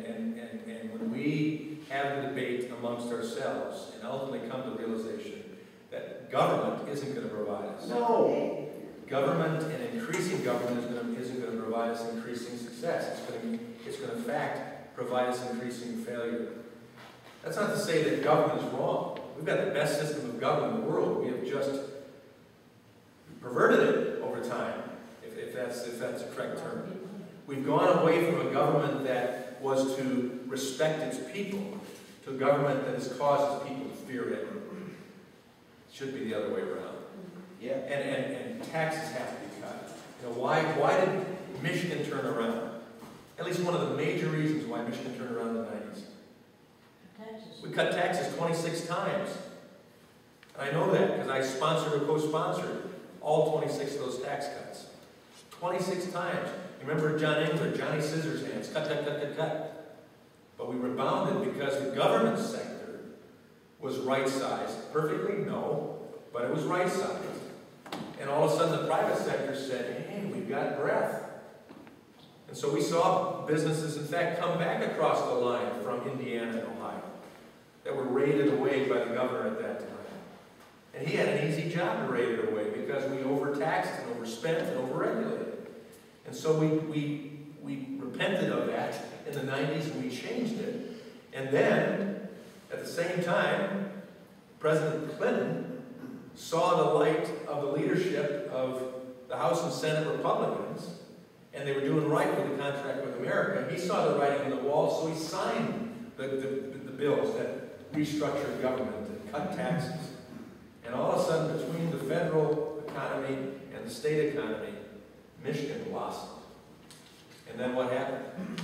And when we have the debate amongst ourselves and ultimately come to the realization that government isn't going to provide us. No. Government and increasing government isn't going to provide us increasing success. It's going to, in fact, provide us increasing failure. That's not to say that government is wrong. We've got the best system of government in the world. We have just perverted it over time, if that's the correct term. We've gone away from a government that was to respect its people to a government that has caused its people to fear it. It should be the other way around. Yeah. And taxes have to be cut. You know, why did Michigan turn around? At least one of the major reasons why Michigan turned around in the 90s. Taxes. We cut taxes 26 times. And I know that because I sponsored or co-sponsored all 26 of those tax cuts. 26 times. Remember John Engler, Johnny Scissorhands, cut, cut, cut, cut, cut. But we rebounded because the government sector was right-sized. Perfectly? No. But it was right-sized. And all of a sudden the private sector said, hey, we've got breath. And so we saw businesses, in fact, come back across the line from Indiana and Ohio that were raided away by the governor at that time. And he had an easy job to raid it away because we overtaxed and overspent and overregulated. And so we repented of that in the 90s and we changed it. And then, at the same time, President Clinton saw the light of the leadership of the House and Senate Republicans, and they were doing right with the contract with America. He saw the writing on the wall, so he signed the bills that restructured government and cut taxes. And all of a sudden, between the federal economy and the state economy, Michigan blossomed. And then what happened?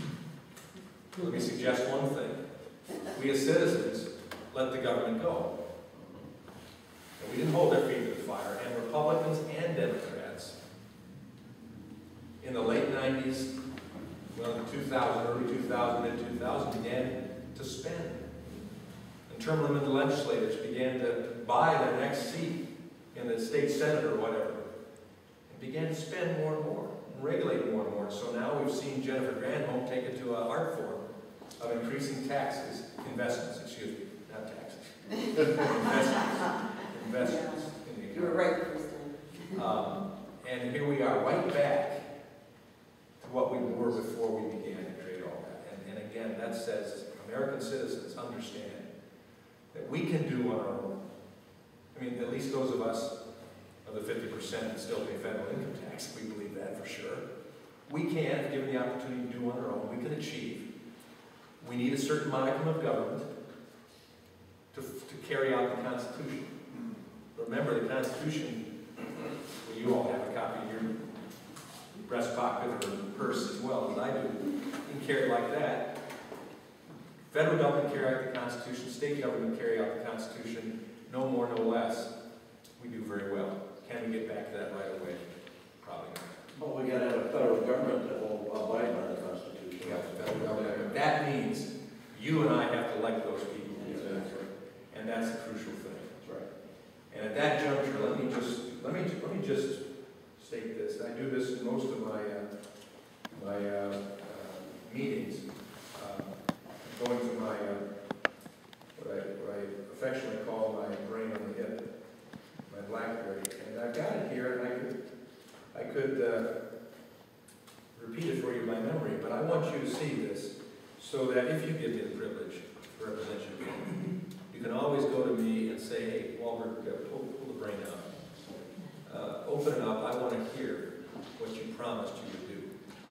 Let me suggest one thing. We as citizens let the government go. And we didn't hold their feet to the fire. And Republicans and Democrats in the late 90s, well, 2000, early 2000, mid-2000, began to spend. And term-limited legislators began to buy their next seat in the state senate or whatever. And began to spend more and more, and regulate more and more. So now we've seen Jennifer Granholm take it to an art form of increasing taxes, investments, excuse me, not taxes. Investments. You were right the first time. And here we are, right back to what we were before we began to create all that. And again, that says American citizens understand that we can do on our own. I mean, at least those of us of the 50% that still pay federal income tax, we believe that for sure. We can, if given the opportunity to do on our own, we can achieve. We need a certain modicum of government to carry out the Constitution. Remember, the Constitution, well, you all have a copy in your breast pocket or purse as well as I do. You can carry it like that. Federal government carry out the Constitution, state government carry out the Constitution, no more, no less. We do very well. Can we get back to that right away? Probably not. But we got to have a federal government that will abide by the Constitution. We have the federal government. That means you and I have to elect those people. Exactly. And that's a crucial thing. That's right. And at that juncture, let me just state this. I do this in most of my meetings. Going to my what I affectionately call my brain on the hip, my BlackBerry, and I've got it here, and I could repeat it for you by memory, but I want you to see this, so that if you give me the privilege to represent you, you can always go to me and say, hey, Walberg, pull the brain out. Open it up. I want to hear what you promised you would do.